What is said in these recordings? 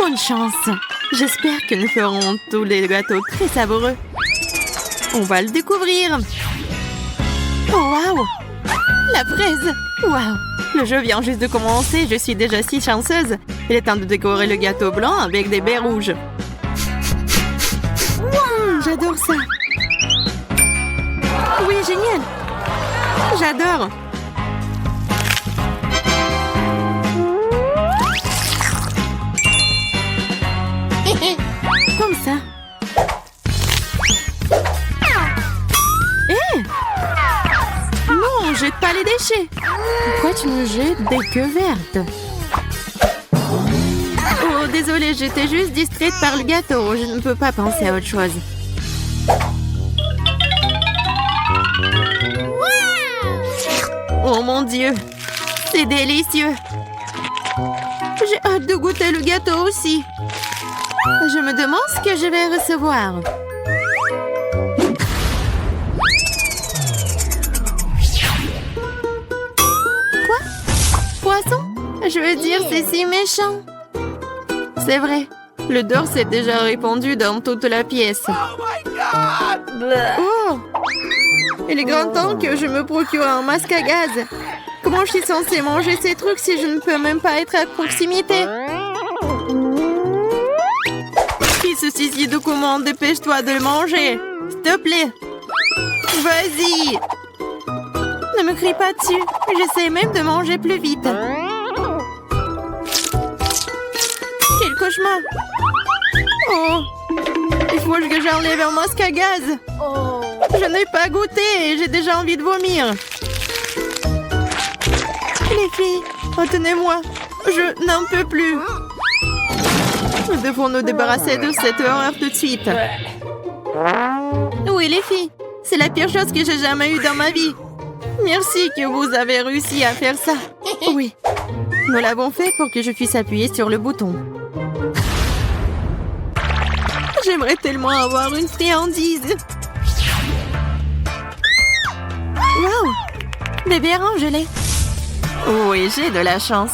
Bonne chance. J'espère que nous ferons tous les gâteaux très savoureux. On va le découvrir. Oh, waouh! La fraise! Waouh! Le jeu vient juste de commencer, je suis déjà si chanceuse. Il est temps de décorer le gâteau blanc avec des baies rouges. J'adore ça! Oui, génial! J'adore! Comme ça. Hé! Non, jette pas les déchets! Pourquoi tu me jettes des queues vertes? Oh, désolée, j'étais juste distraite par le gâteau. Je ne peux pas penser à autre chose. Oh mon Dieu! C'est délicieux! J'ai hâte de goûter le gâteau aussi. Je me demande ce que je vais recevoir. Quoi? Poisson? Je veux dire, c'est si méchant. C'est vrai. L'odeur s'est déjà répandue dans toute la pièce. Oh! Il est grand temps que je me procure un masque à gaz. Comment je suis censée manger ces trucs si je ne peux même pas être à proximité? Qui se suicide comment? Dépêche-toi de le manger. S'il te plaît. Vas-y. Ne me crie pas dessus. J'essaie même de manger plus vite. Quel cauchemar. Oh. Il faut que j'enlève un masque à gaz. Je n'ai pas goûté et j'ai déjà envie de vomir. Les filles, retenez-moi. Je n'en peux plus. Nous devons nous débarrasser de cette horreur tout de suite. Oui, les filles, c'est la pire chose que j'ai jamais eue dans ma vie. Merci que vous avez réussi à faire ça. Oui, nous l'avons fait pour que je puisse appuyer sur le bouton. J'aimerais tellement avoir une friandise. Wow! Bébé Angèle. Oui, j'ai de la chance.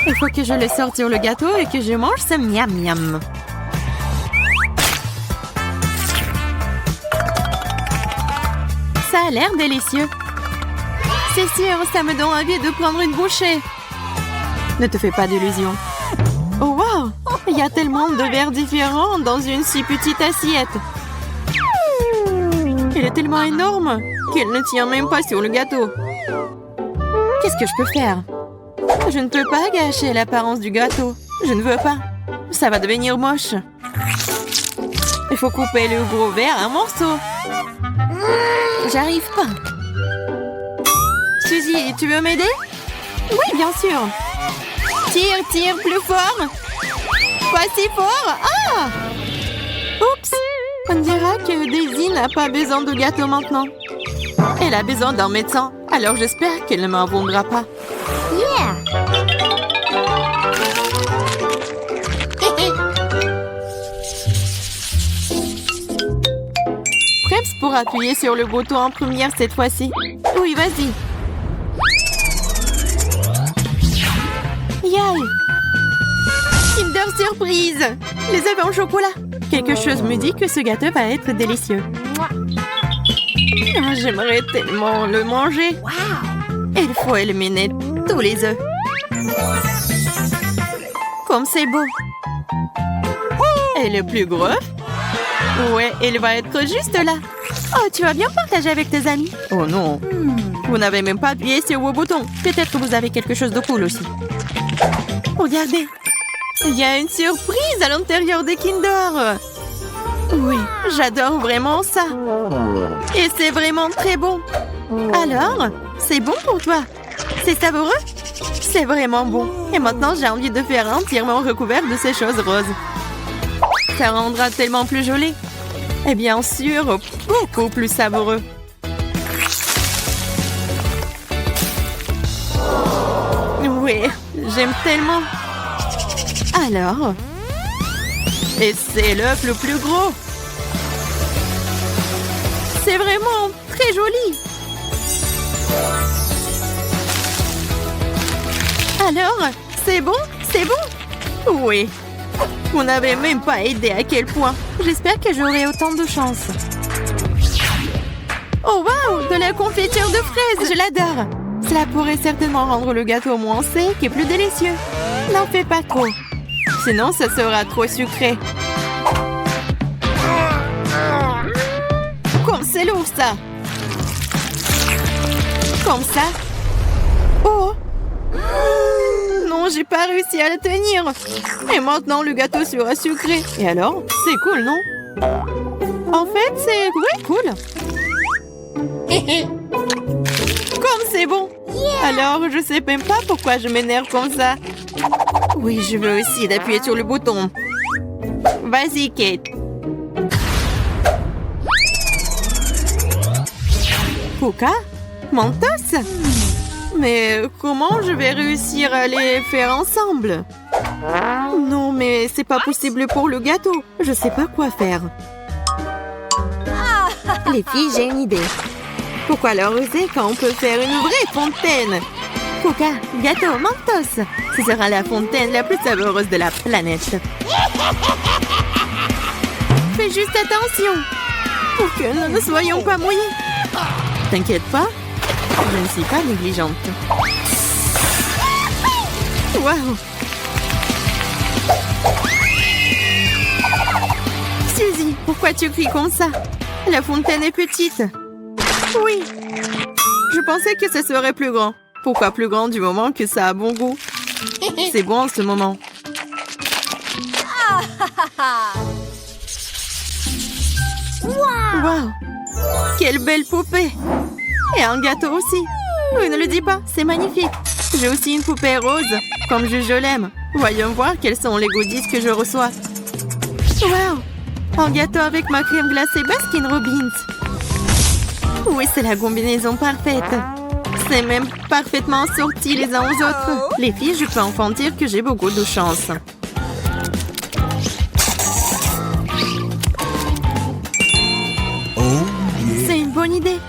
Il faut que je le sorte sur le gâteau et que je mange ce miam miam. Ça a l'air délicieux. C'est sûr, ça me donne envie de prendre une bouchée. Ne te fais pas d'illusions. Oh wow! Il y a tellement de verres différents dans une si petite assiette. Il est tellement énorme qu'il ne tient même pas sur le gâteau. Qu'est-ce que je peux faire? Je ne peux pas gâcher l'apparence du gâteau. Je ne veux pas. Ça va devenir moche. Il faut couper le gros verre en morceaux. J'arrive pas. Suzy, tu veux m'aider? Oui, bien sûr. Tire, tire plus fort. Pas si fort. Ah! Oups. On dira que Daisy n'a pas besoin de gâteau maintenant. Elle a besoin d'un médecin. Alors j'espère qu'elle ne m'en voudra pas. Yeah! Preps pour appuyer sur le bouton en première cette fois-ci. Oui, vas-y. Yay! Kinder Surprise! Les œufs en chocolat. Quelque chose me dit que ce gâteau va être délicieux. Ah, j'aimerais tellement le manger. Wow! Il faut éliminer tous les œufs. Comme c'est beau. Et le plus gros? Ouais, il va être juste là. Oh, tu vas bien partager avec tes amis? Oh non. Vous n'avez même pas appuyé sur vos boutons. Peut-être que vous avez quelque chose de cool aussi. Regardez. Il y a une surprise à l'intérieur des Kinder. Oui, j'adore vraiment ça. Et c'est vraiment très bon. Alors, c'est bon pour toi? C'est savoureux? C'est vraiment bon. Et maintenant, j'ai envie de faire entièrement recouvert de ces choses roses. Ça rendra tellement plus joli. Et bien sûr, beaucoup plus savoureux. Oui, j'aime tellement. Alors, et c'est l'œuf le plus gros. C'est vraiment très joli. Alors, c'est bon? C'est bon? Oui. Vous n'avez même pas aidé à quel point. J'espère que j'aurai autant de chance. Oh wow, de la confiture de fraises, je l'adore. Cela pourrait certainement rendre le gâteau moins sec et plus délicieux. N'en fais pas trop. Sinon, ça sera trop sucré. Comme c'est lourd, ça. Comme ça. Oh. Non, j'ai pas réussi à le tenir. Et maintenant, le gâteau sera sucré. Et alors? C'est cool, non? En fait, c'est... Oui, cool. Comme c'est bon. Alors, je sais même pas pourquoi je m'énerve comme ça. Oui, je veux aussi d'appuyer sur le bouton. Vas-y, Kate. Coca? Mentos? Mais comment je vais réussir à les faire ensemble? Non, mais c'est pas possible pour le gâteau. Je sais pas quoi faire. Les filles, j'ai une idée. Pourquoi leur user quand on peut faire une vraie fontaine? Coca, gâteau, Mentos. Ce sera la fontaine la plus savoureuse de la planète. Fais juste attention pour que nous ne soyons pas mouillés. T'inquiète pas, je ne suis pas négligente. Waouh! Suzy, pourquoi tu cries comme ça? La fontaine est petite. Oui. Je pensais que ça serait plus grand. Pourquoi plus grand du moment que ça a bon goût? C'est bon en ce moment. Waouh! Quelle belle poupée! Et un gâteau aussi. Oui, ne le dis pas, c'est magnifique. J'ai aussi une poupée rose, comme je l'aime. Voyons voir quels sont les goodies que je reçois. Waouh! Un gâteau avec ma crème glacée Baskin Robbins. Oui, c'est la combinaison parfaite. C'est même parfaitement assorti les uns aux autres. Les filles, je peux enfin dire que j'ai beaucoup de chance. C'est une bonne idée.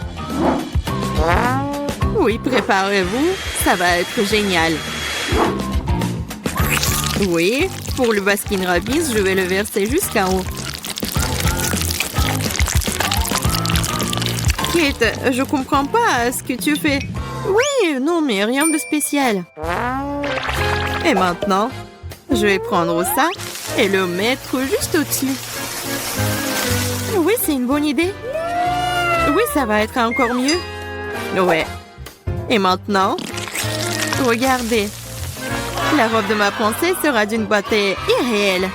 Oui, préparez-vous, ça va être génial. Oui, pour le Baskin Robbins, je vais le verser jusqu'en haut. Kate, je comprends pas ce que tu fais. Oui, non, mais rien de spécial. Et maintenant, je vais prendre ça et le mettre juste au-dessus. Oui, c'est une bonne idée. Oui, ça va être encore mieux. Ouais. Et maintenant, regardez. La robe de ma princesse sera d'une beauté irréelle.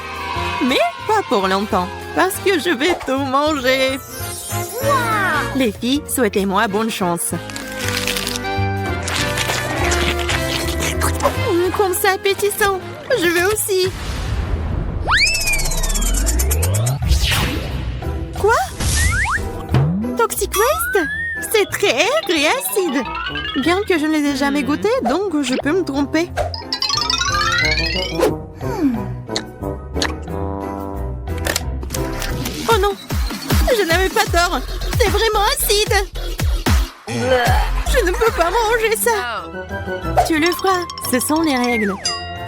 Mais pas pour longtemps, parce que je vais tout manger. Les filles, souhaitez-moi bonne chance. Comme ça, appétissant. Je veux aussi. Quoi? Toxic Waste? C'est très aigre et acide. Bien que je ne les ai jamais goûtés, donc je peux me tromper. Oh non! Je n'avais pas tort. C'est vraiment acide. Je ne peux pas manger ça. Tu le feras. Ce sont les règles.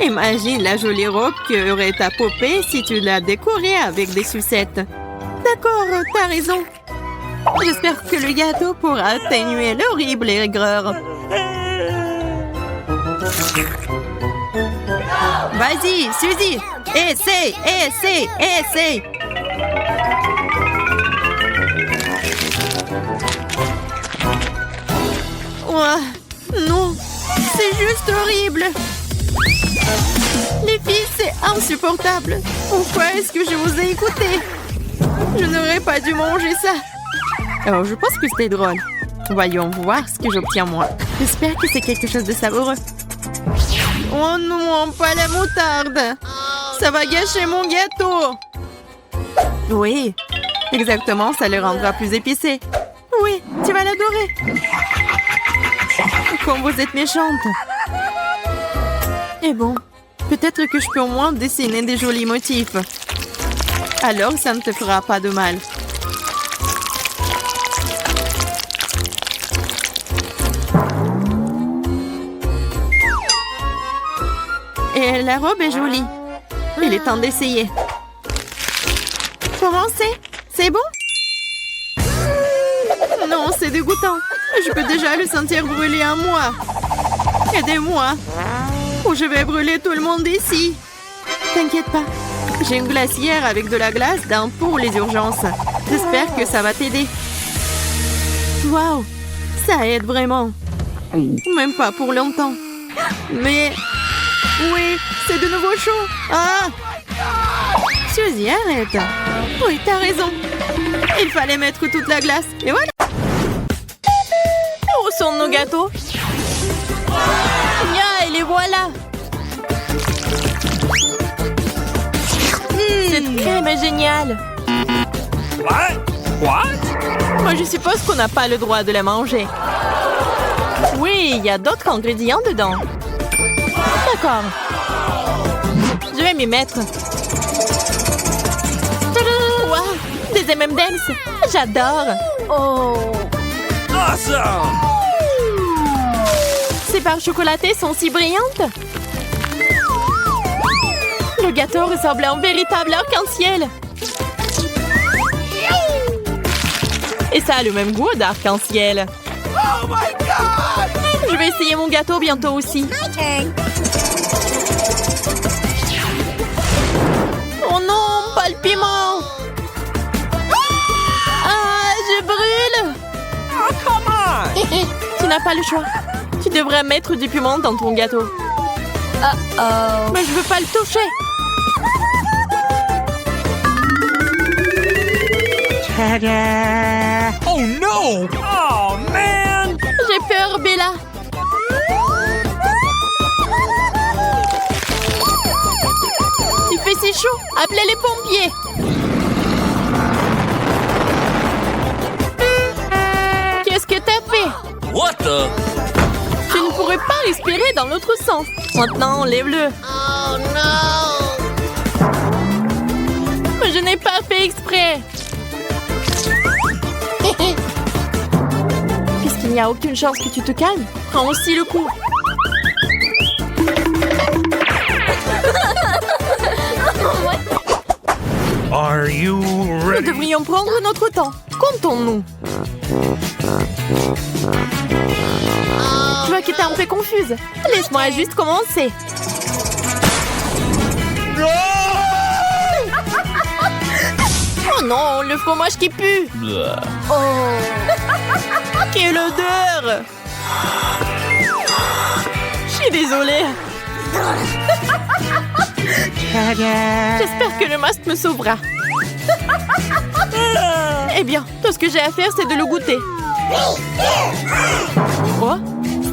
Imagine la jolie robe qu'aurait ta poupée si tu la décorais avec des sucettes. D'accord, t'as raison. J'espère que le gâteau pourra atténuer l'horrible aigreur. Vas-y, Suzy. Essaye, essaye, essaye. Oh, non, c'est juste horrible. Les filles, c'est insupportable. Pourquoi est-ce que je vous ai écouté? Je n'aurais pas dû manger ça. Alors, je pense que c'était drôle. Voyons voir ce que j'obtiens moi. J'espère que c'est quelque chose de savoureux. Oh non, pas la moutarde. Ça va gâcher mon gâteau. Oui, exactement, ça le rendra plus épicé. Oui, tu vas l'adorer. Comme vous êtes méchante. Et bon, peut-être que je peux au moins dessiner des jolis motifs. Alors, ça ne te fera pas de mal. Et la robe est jolie. Il est temps d'essayer. Comment c'est bon? Non, c'est dégoûtant. Je peux déjà le sentir brûler en moi. Aidez-moi. Ou je vais brûler tout le monde ici. T'inquiète pas. J'ai une glacière avec de la glace dans pour les urgences. J'espère que ça va t'aider. Waouh, ça aide vraiment. Même pas pour longtemps. Mais... oui, c'est de nouveau chaud. Ah! Suzy, arrête. Oui, t'as raison. Il fallait mettre toute la glace. Et voilà. Où sont nos gâteaux? Ya, et les voilà. Cette crème est géniale. What? Moi, je suppose qu'on n'a pas le droit de la manger. Oui, il y a d'autres ingrédients dedans. D'accord. Je vais m'y mettre. Wow, des M&M's. J'adore. Oh. Awesome! Ces barres chocolatées sont si brillantes. Le gâteau ressemble à un véritable arc-en-ciel. Et ça a le même goût d'arc-en-ciel. Oh my God! Je vais essayer mon gâteau bientôt aussi. My turn. Oh non, pas le piment. Ah, je brûle. Oh, come on! Tu n'as pas le choix. Tu devrais mettre du piment dans ton gâteau. Uh-oh. Mais je veux pas le toucher. Oh no! Oh man! J'ai peur, Bella. Il fait si chaud. Appelez les pompiers. Qu'est-ce que t'as fait? What the? Tu ne pourrais pas respirer dans l'autre sens. Maintenant, enlève-le. Oh no. Mais je n'ai pas fait exprès. Puisqu'il n'y a aucune chance que tu te calmes, prends aussi le coup. Are you Nous ready? devrions prendre notre temps. Comptons-nous. Je vois que t'es un peu confuse. Laisse-moi juste commencer. Oh non, le fromage qui pue. Oh. Quelle odeur. Je suis désolée. J'espère que le masque me sauvera. Eh bien, tout ce que j'ai à faire, c'est de le goûter. Oh,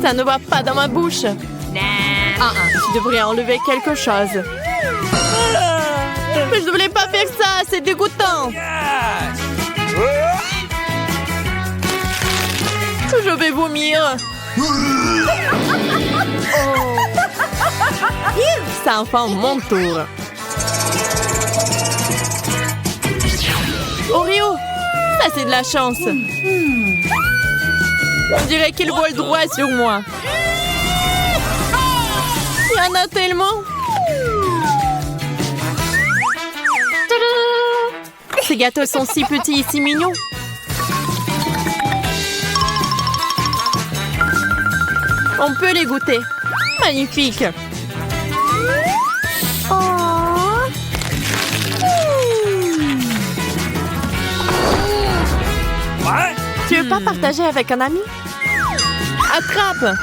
ça ne va pas dans ma bouche. Tu devrais enlever quelque chose. Mais je ne voulais pas faire ça, c'est dégoûtant. Je vais vomir. C'est enfin mon tour. Oreo, ça c'est de la chance. On dirait qu'il vole droit sur moi. Il y en a tellement. Ces gâteaux sont si petits et si mignons. On peut les goûter. Magnifique. What? Tu veux pas partager avec un ami? Attrape!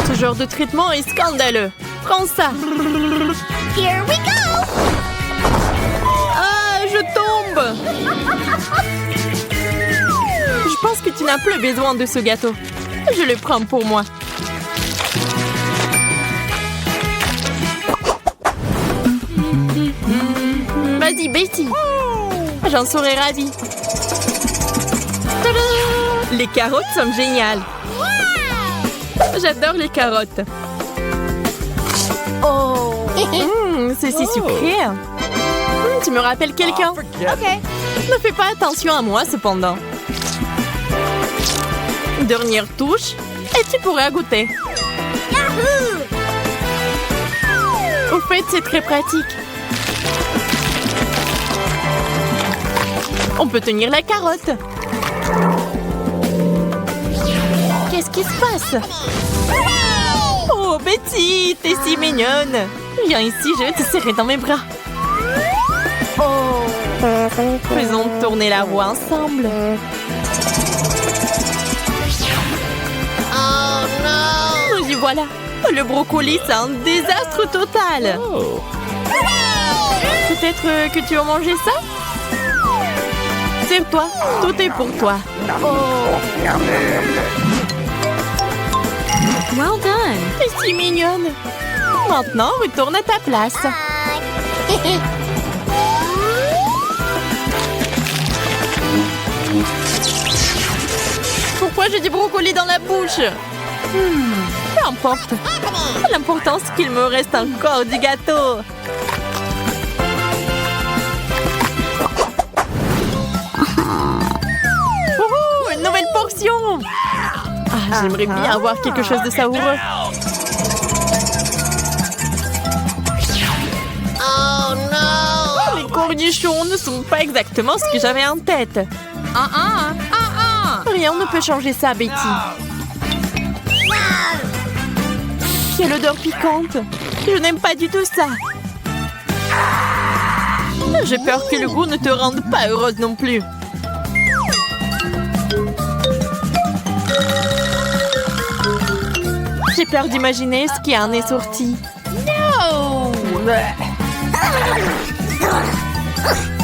Ce genre de traitement est scandaleux. Prends ça. Here we go. Ah, je tombe. Je pense que tu n'as plus besoin de ce gâteau. Je le prends pour moi. Vas-y, Betty. J'en serais ravie. Tadam! Les carottes sont géniales. J'adore les carottes. Oh. C'est si sucré. Tu me rappelles quelqu'un. Okay. Ne fais pas attention à moi, cependant. Dernière touche, et tu pourras goûter. Yahoo! Au fait, fait, c'est très pratique. On peut tenir la carotte. Qu'est-ce qui se passe? Oh, Betty, t'es si mignonne. Viens ici, je vais te serrer dans mes bras. Faisons tourner la roue ensemble. Oh no! Et voilà. Le brocoli, c'est un désastre total. Peut-être que tu vas manger ça? Serre-toi, tout est pour toi. Well done. T'es si mignonne. Maintenant, retourne à ta place. Pourquoi j'ai du brocoli dans la bouche? Peu importe. L'important, c'est qu'il me reste encore du gâteau. Oh, une nouvelle portion. Ah, j'aimerais bien avoir quelque chose de savoureux. Oh no! Les cornichons ne sont pas exactement ce que j'avais en tête. Rien ne peut changer ça, Betty. Quelle odeur piquante. Je n'aime pas du tout ça. J'ai peur que le goût ne te rende pas heureuse non plus. J'ai peur d'imaginer ce qui en est sorti. No!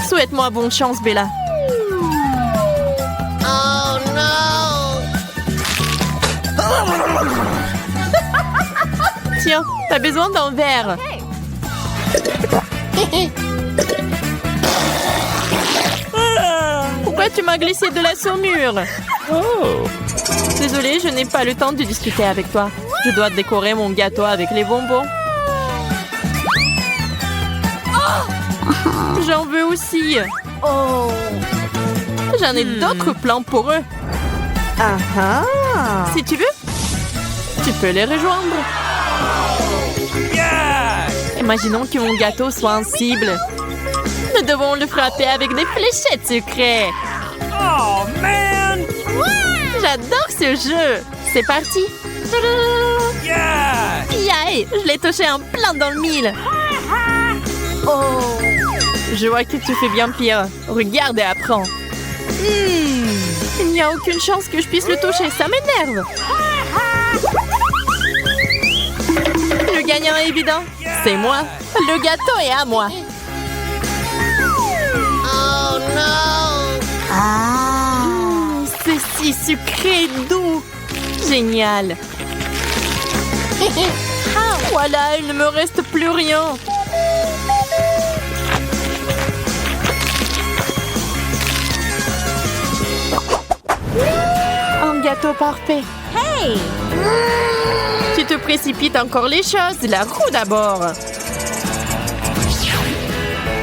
Souhaite-moi bonne chance, Bella. Oh no! Tiens, t'as besoin d'un verre. Pourquoi tu m'as glissé de la saumure? Désolée, je n'ai pas le temps de discuter avec toi. Je dois décorer mon gâteau avec les bonbons. J'en veux aussi. J'en ai d'autres plans pour eux. Si tu veux, tu peux les rejoindre. Yes! Imaginons que mon gâteau soit en cible. Nous devons le frapper avec des fléchettes secrètes. Oh, man! J'adore ce jeu. C'est parti. Tadam! Yes! Yaï, je l'ai touché en plein dans le mille. Je vois que tu fais bien pire. Regarde et apprends. Il n'y a aucune chance que je puisse le toucher. Ça m'énerve. Le gagnant est évident. C'est moi. Le gâteau est à moi. Oh no! C'est si sucré et doux. Génial. Voilà, il ne me reste plus rien. Un gâteau parfait. Hey! Tu te précipites encore les choses. La roue d'abord.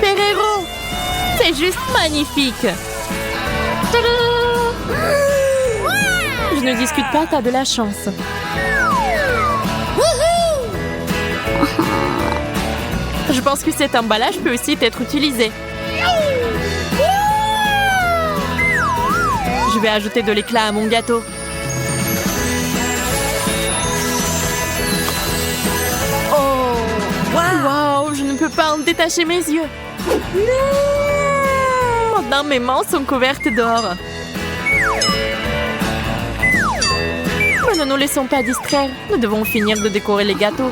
Ferrero. C'est juste magnifique. Tadam! Je ne discute pas, t'as de la chance. Je pense que cet emballage peut aussi être utilisé. Je vais ajouter de l'éclat à mon gâteau. Wow, je ne peux pas en détacher mes yeux. Maintenant, mes mains sont couvertes d'or. Mais ne nous laissons pas distraire. Nous devons finir de décorer les gâteaux.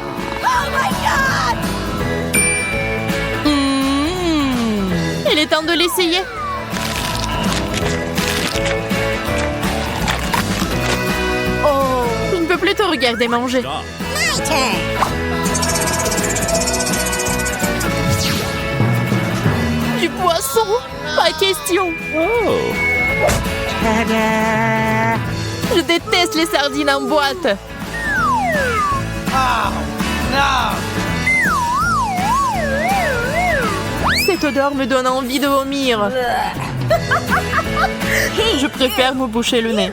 Il est temps de l'essayer. Je ne peux plus te regarder manger. Du poisson? Pas question. Je déteste les sardines en boîte. Cette odeur me donne envie de vomir. Je préfère me boucher le nez.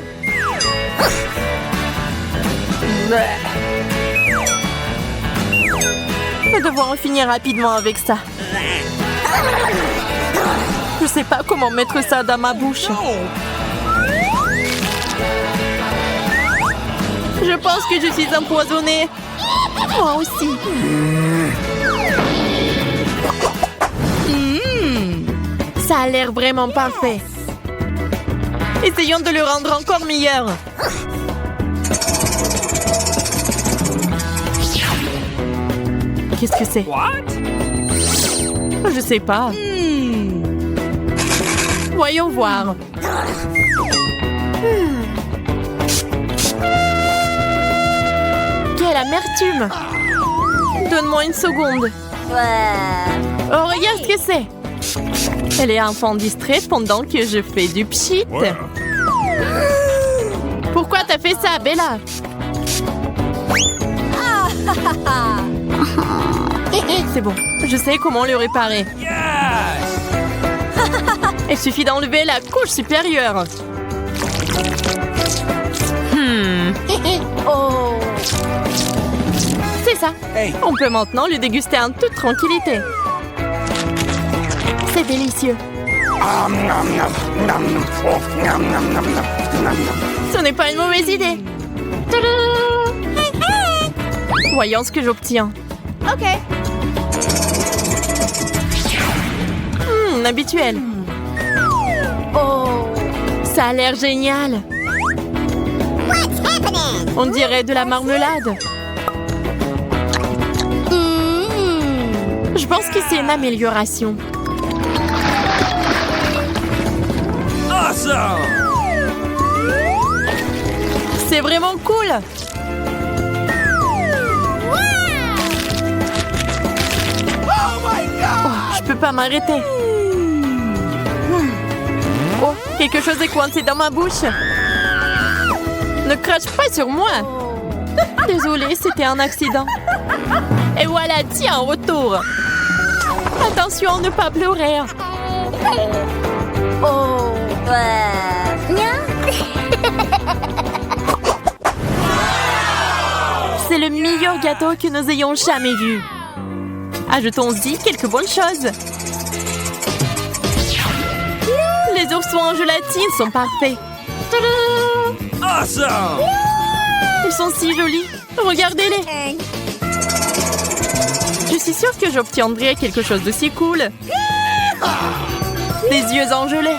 Nous devoir en finir rapidement avec ça. Je sais pas comment mettre ça dans ma bouche. Je pense que je suis empoisonnée. Moi aussi. Ça a l'air vraiment parfait. Essayons de le rendre encore meilleur. Qu'est-ce que c'est? Je sais pas. Voyons voir. Quelle amertume! Donne-moi une seconde. Oh, regarde ce que c'est! Elle est enfant distraite pendant que je fais du pchit. Pourquoi t'as fait ça, Bella? C'est bon, je sais comment le réparer. Il suffit d'enlever la couche supérieure. C'est ça. On peut maintenant le déguster en toute tranquillité. C'est délicieux. Ce n'est pas une mauvaise idée. Voyons ce que j'obtiens. Ok. Habituel. Oh, ça a l'air génial. On dirait de la marmelade. Je pense que c'est une amélioration. Awesome! C'est vraiment cool. Oh, je peux pas m'arrêter. Oh, quelque chose est coincé dans ma bouche. Ne crache pas sur moi. Désolée, c'était un accident. Et voilà, tiens, retour. Attention à ne pas pleurer. Oh. C'est le meilleur gâteau que nous ayons jamais vu. Ajoutons-y quelques bonnes choses. Les oursons en gélatine sont parfaits. Awesome! Ils sont si jolis. Regardez-les. Je suis sûre que j'obtiendrai quelque chose de si cool. Des yeux en gelée.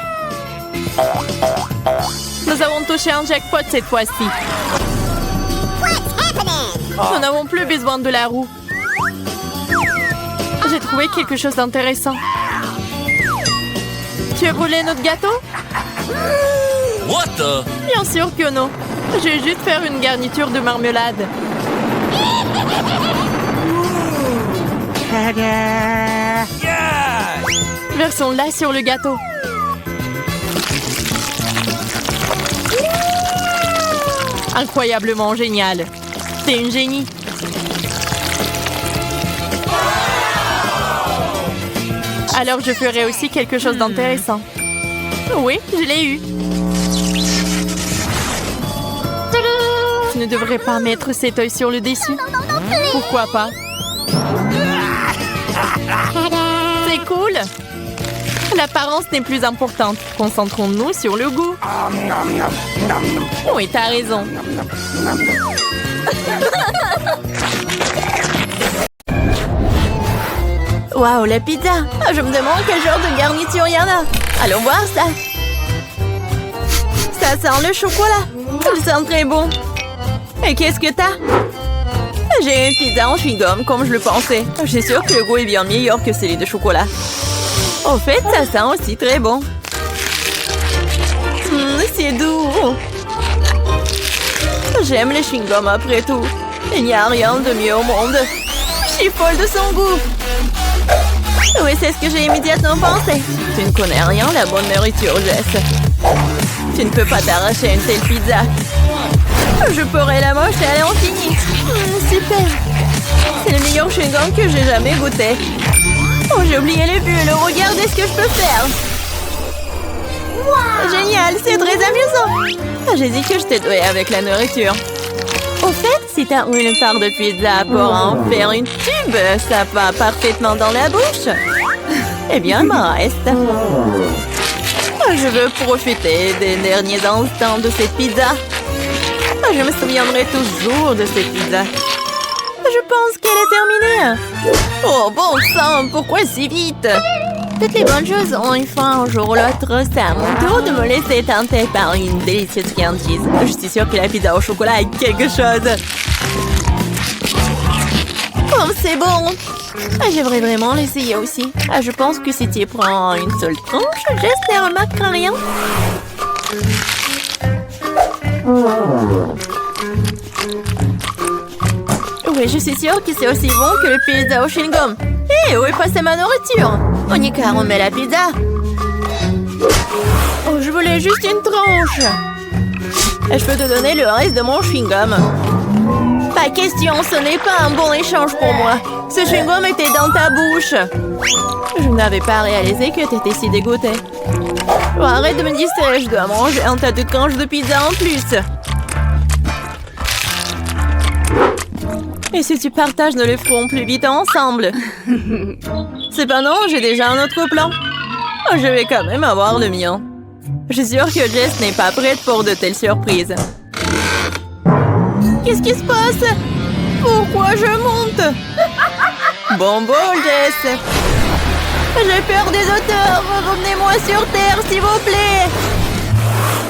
Nous avons touché un jackpot cette fois-ci. Nous n'avons plus besoin de la roue. J'ai trouvé quelque chose d'intéressant. Tu as volé notre gâteau? What the? Bien sûr que non. Je vais juste faire une garniture de marmelade. Yeah! Versons-la sur le gâteau. Incroyablement génial. C'est une génie. Alors je ferai aussi quelque chose d'intéressant. Oui, je l'ai eu. Tu ne devrais pas mettre cet œil sur le dessus. Pourquoi pas? C'est cool. L'apparence n'est plus importante. Concentrons-nous sur le goût. Oui, t'as raison. Waouh, la pizza! Je me demande quel genre de garniture il y en a. Allons voir ça. Ça sent le chocolat. Il sent très bon. Et qu'est-ce que t'as? J'ai une pizza en chewing-gum, comme je le pensais. Je suis sûre que le goût est bien meilleur que celui de chocolat. En fait, ça sent aussi très bon. C'est doux. J'aime les chewing-gums après tout. Il n'y a rien de mieux au monde. Je suis folle de son goût. Oui, c'est ce que j'ai immédiatement pensé. Tu ne connais rien, la bonne nourriture, Jess. Tu ne peux pas t'arracher une telle pizza. Je pourrais la moche à l'infini. Super. C'est le meilleur chewing-gum que j'ai jamais goûté. Oh, j'ai oublié les bulles. Regardez ce que je peux faire. Génial, c'est très amusant. J'ai dit que je t'ai doué avec la nourriture. Au fait, si t'as une part de pizza pour en faire une tube, ça va parfaitement dans la bouche. Eh bien, il m'en reste. Je veux profiter des derniers instants de cette pizza. Je me souviendrai toujours de cette pizza. Je pense qu'elle est terminée. Oh, bon sang, pourquoi si vite? Toutes les bonnes choses ont une fin un jour ou l'autre. C'est à mon tour de me laisser tenter par une délicieuse friandise. Je suis sûre que la pizza au chocolat est quelque chose. Oh, c'est bon! J'aimerais vraiment l'essayer aussi. Je pense que si tu prends une seule tranche, Jess ne remarquera rien. Oui, je suis sûre que c'est aussi bon que le pizza au chewing-gum. Hé, où est passée ma nourriture? Monica, remets la pizza. Oh, je voulais juste une tranche. Je peux te donner le reste de mon chewing-gum. Pas question, ce n'est pas un bon échange pour moi. Ce chewing-gum était dans ta bouche. Je n'avais pas réalisé que tu étais si dégoûtée. Oh, arrête de me distraire, je dois manger un tas de tranches de pizza en plus. Et si tu partages, nous le ferons plus vite ensemble. Cependant, j'ai déjà un autre plan. Oh, je vais quand même avoir le mien. Je suis sûre que Jess n'est pas prête pour de telles surprises. Qu'est-ce qui se passe? Pourquoi je monte? Bon bol, Jess. J'ai peur des auteurs. Revenez-moi sur Terre, s'il vous plaît.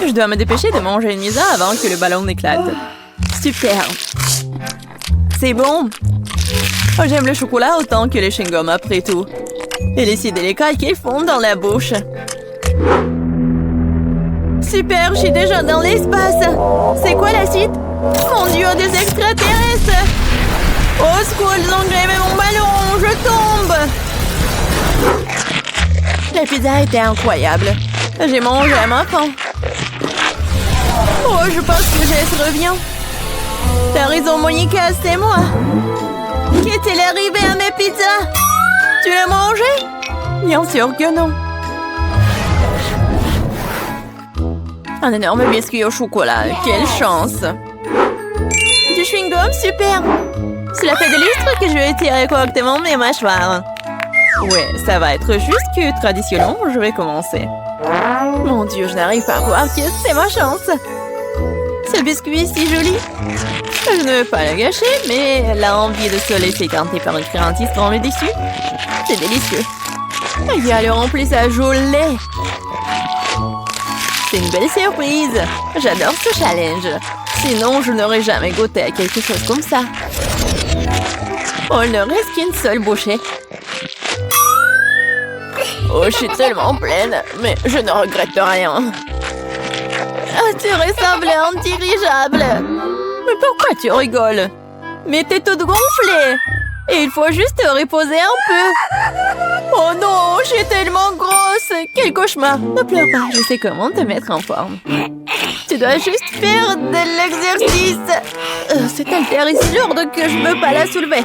Je dois me dépêcher de manger une pizza avant que le ballon n'éclate. Super. C'est bon. Oh, j'aime le chocolat autant que les chewing-gums après tout. Et les si délicats qu'ils font dans la bouche. Super, je suis déjà dans l'espace. C'est quoi la suite? Mon Dieu, des extraterrestres! Au secours, ils ont grévé mon ballon! Je tombe! La pizza était incroyable. J'ai mangé à ma faim. Oh, je pense que Jess revient. T'as raison, Monica, c'est moi. Qu'est-il arrivé à mes pizzas? Tu l'as mangé? Bien sûr que non. Un énorme biscuit au chocolat. Quelle chance! Du chewing-gum, super! Cela fait des lustres que je vais tirer correctement mes mâchoires. Ouais, ça va être juste que traditionnellement, je vais commencer. Mon Dieu, je n'arrive pas à croire que c'est ma chance. Ce biscuit est si joli. Je ne veux pas le gâcher, mais l'envie de se laisser canter par une friandise prend le dessus. C'est délicieux. Il y a le remplissage au lait. C'est une belle surprise. J'adore ce challenge. Sinon, je n'aurais jamais goûté à quelque chose comme ça. Oh, il ne reste qu'une seule bouchée. Oh, je suis tellement pleine, mais je ne regrette rien. Ah, tu ressembles à un dirigeable. Mais pourquoi tu rigoles? Mais t'es toute gonflée. Et il faut juste te reposer un peu. Oh non, je suis tellement grosse. Quel cauchemar. Ne pleure pas, je sais comment te mettre en forme. Tu dois juste faire de l'exercice. Cette haltère est si lourde que je ne peux pas la soulever.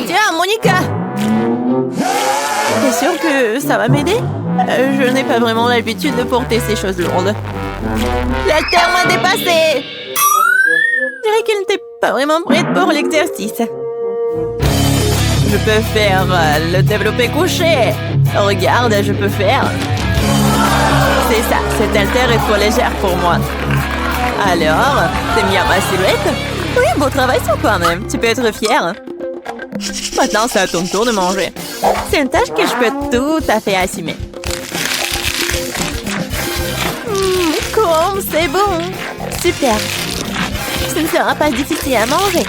Tiens, Monica. T'es sûre que ça va m'aider? Je n'ai pas vraiment l'habitude de porter ces choses lourdes. L'haltère m'a dépassée. Je dirais qu'elle n'était pas vraiment prête pour l'exercice. Je peux faire le développé couché. Regarde, je peux faire. C'est ça, cette haltère est trop légère pour moi. Alors, t'aimes bien ma silhouette? Oui, beau travail sur toi-même. Tu peux être fière. Maintenant, c'est à ton tour de manger. C'est une tâche que je peux tout à fait assumer. Comme c'est bon. Super. Ce ne sera pas difficile à manger.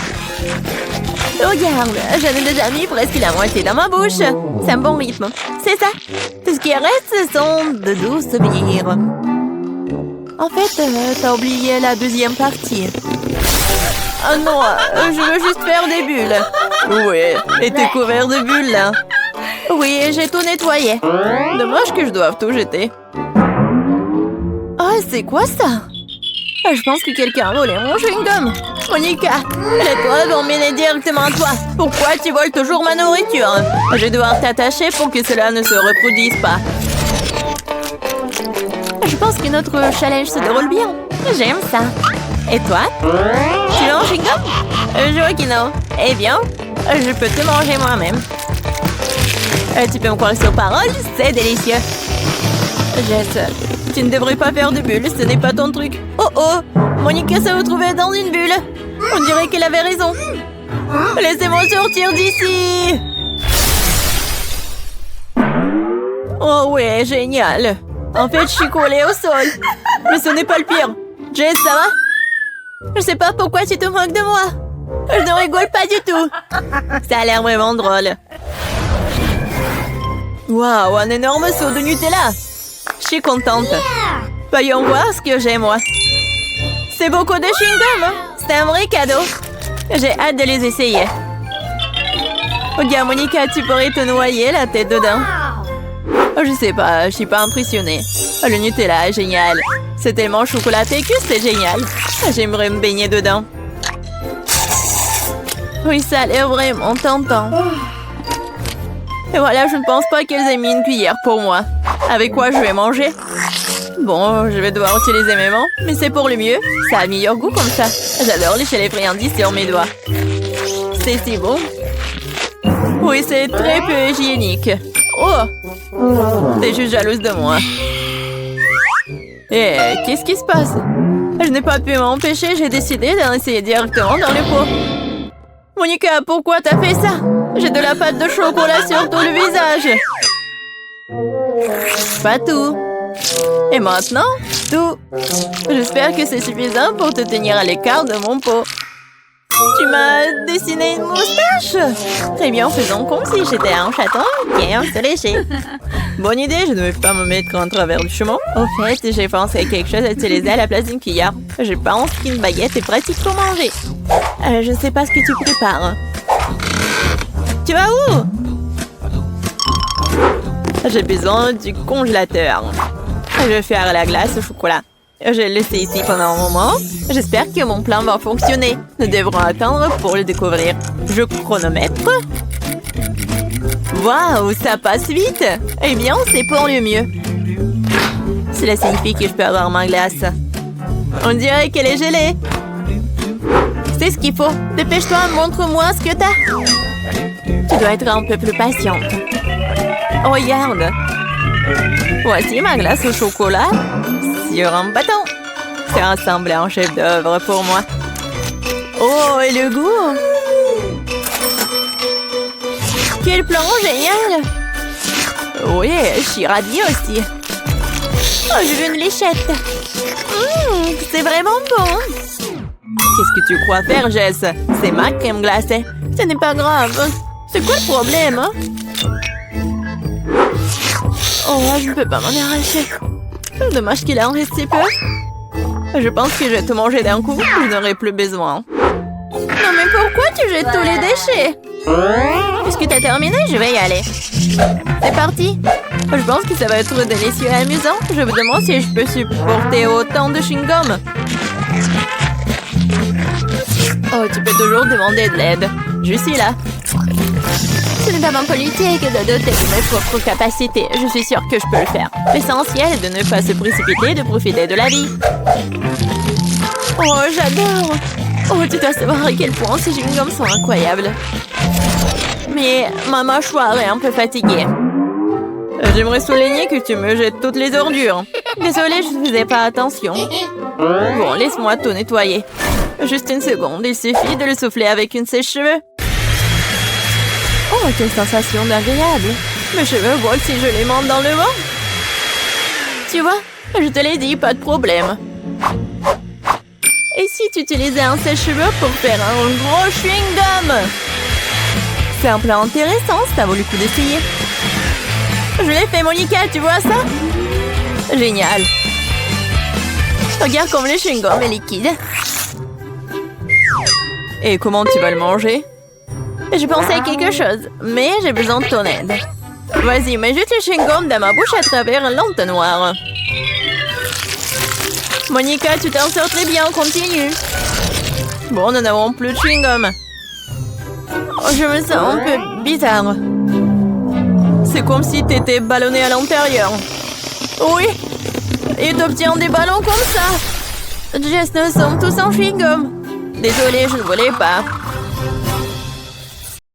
Regarde, j'en ai déjà mis presque la moitié dans ma bouche. C'est un bon rythme. C'est ça. Tout ce qui reste, ce sont de doux souvenirs. En fait, t'as oublié la deuxième partie. Oh non, je veux juste faire des bulles. Oui, et t'es couvert de bulles, là. Oui, j'ai tout nettoyé. Dommage que je doive tout jeter. Oh, c'est quoi ça? Je pense que quelqu'un a volé mon chewing-gum. Monica, les toits vont m'aider directement à toi. Pourquoi tu voles toujours ma nourriture? Je vais devoir t'attacher pour que cela ne se reproduise pas. Je pense que notre challenge se déroule bien. J'aime ça. Et toi? Tu veux un chewing-gum? Je vois que non. Eh bien, je peux te manger moi-même. Tu peux me croire sur parole, c'est délicieux. Jess, tu ne devrais pas faire de bulles, ce n'est pas ton truc. Oh oh, Monica s'est retrouvée dans une bulle. On dirait qu'elle avait raison. Laissez-moi sortir d'ici. Oh ouais, génial. En fait, je suis collée au sol. Mais ce n'est pas le pire. Jess, ça va? Je sais pas pourquoi tu te moques de moi. Je ne rigole pas du tout. Ça a l'air vraiment drôle. Waouh, un énorme seau de Nutella. Je suis contente. Voyons voir ce que j'ai, moi. C'est beaucoup de chewing-gum. C'est un vrai cadeau. J'ai hâte de les essayer. Regarde, Monica, tu pourrais te noyer la tête dedans. Je sais pas, je suis pas impressionnée. Le Nutella est génial. C'est tellement chocolaté que c'est génial. J'aimerais me baigner dedans. Oui, ça a l'air vraiment tentant. Et voilà, je ne pense pas qu'elles aient mis une cuillère pour moi. Avec quoi je vais manger? Bon, je vais devoir utiliser mes mains, mais c'est pour le mieux. Ça a meilleur goût comme ça. J'adore lécher les friandises sur mes doigts. C'est si bon. Oui, c'est très peu hygiénique. Oh! T'es juste jalouse de moi. Eh, qu'est-ce qui se passe? Je n'ai pas pu m'empêcher, j'ai décidé d'en essayer directement dans le pot. Monica, pourquoi t'as fait ça? J'ai de la pâte de chocolat sur tout le visage. Pas tout. Et maintenant, tout. J'espère que c'est suffisant pour te tenir à l'écart de mon pot. Tu m'as dessiné une moustache? Très bien, faisons comme si j'étais un chaton qui aime se lécher. Bonne idée, je ne vais pas me mettre en travers du chemin. Au fait, j'ai pensé à quelque chose à utiliser à la place d'une cuillère. Je pense qu'une baguette est pratique pour manger. Je ne sais pas ce que tu prépares. Tu vas où? J'ai besoin du congélateur. Je vais faire la glace au chocolat. Je l'ai laissé ici pendant un moment. J'espère que mon plan va fonctionner. Nous devrons attendre pour le découvrir. Je chronomètre. Waouh, ça passe vite. Eh bien, c'est pour le mieux. Cela signifie que je peux avoir ma glace. On dirait qu'elle est gelée. C'est ce qu'il faut. Dépêche-toi, montre-moi ce que t'as. Tu dois être un peu plus patiente. Oh, regarde. Voici ma glace au chocolat sur un bâton. C'est ressemblé à un chef-d'œuvre pour moi. Oh, et le goût! Quel plan génial! Oui, je suis ravie aussi. Oh, je veux une léchette. C'est vraiment bon. Qu'est-ce que tu crois faire, Jess? C'est ma crème glacée. Ce n'est pas grave. C'est quoi le problème, hein? Oh, je ne peux pas m'en arracher. Dommage qu'il en reste si peu. Je pense que je vais te manger d'un coup. Je n'aurai plus besoin. Non, mais pourquoi tu jettes tous les déchets? Puisque tu as terminé, je vais y aller. C'est parti. Je pense que ça va être délicieux et amusant. Je me demande si je peux supporter autant de chewing-gum. Oh, tu peux toujours demander de l'aide. Je suis là. Ce n'est pas ma politique de doter de mes propres capacités. Je suis sûre que je peux le faire. L'essentiel est de ne pas se précipiter et de profiter de la vie. Oh, j'adore! Oh, tu dois savoir à quel point ces chewing-gums sont incroyables. Mais ma mâchoire est un peu fatiguée. J'aimerais souligner que tu me jettes toutes les ordures. Désolée, je ne faisais pas attention. Bon, laisse-moi tout nettoyer. Juste une seconde, il suffit de le souffler avec une sèche-cheveux. Oh, quelle sensation agréable. Mes cheveux volent si je les monte dans le vent. Tu vois, je te l'ai dit, pas de problème. Et si tu utilisais un sèche-cheveux pour faire un gros chewing-gum? C'est un plan intéressant, ça vaut le coup d'essayer. Je l'ai fait, Monica, tu vois ça? Génial. Regarde comme le chewing-gum est liquide. Et comment tu vas le manger? Je pensais à quelque chose, mais j'ai besoin de ton aide. Vas-y, mets juste le chewing-gum dans ma bouche à travers l'entonnoir. Monica, tu t'en sors très bien, continue. Bon, nous n'avons plus de chewing-gum. Oh, je me sens un peu bizarre. C'est comme si t'étais ballonné à l'intérieur. Oui, et t'obtiens des ballons comme ça. Jess, nous sommes tous en chewing-gum. Désolée, je ne voulais pas.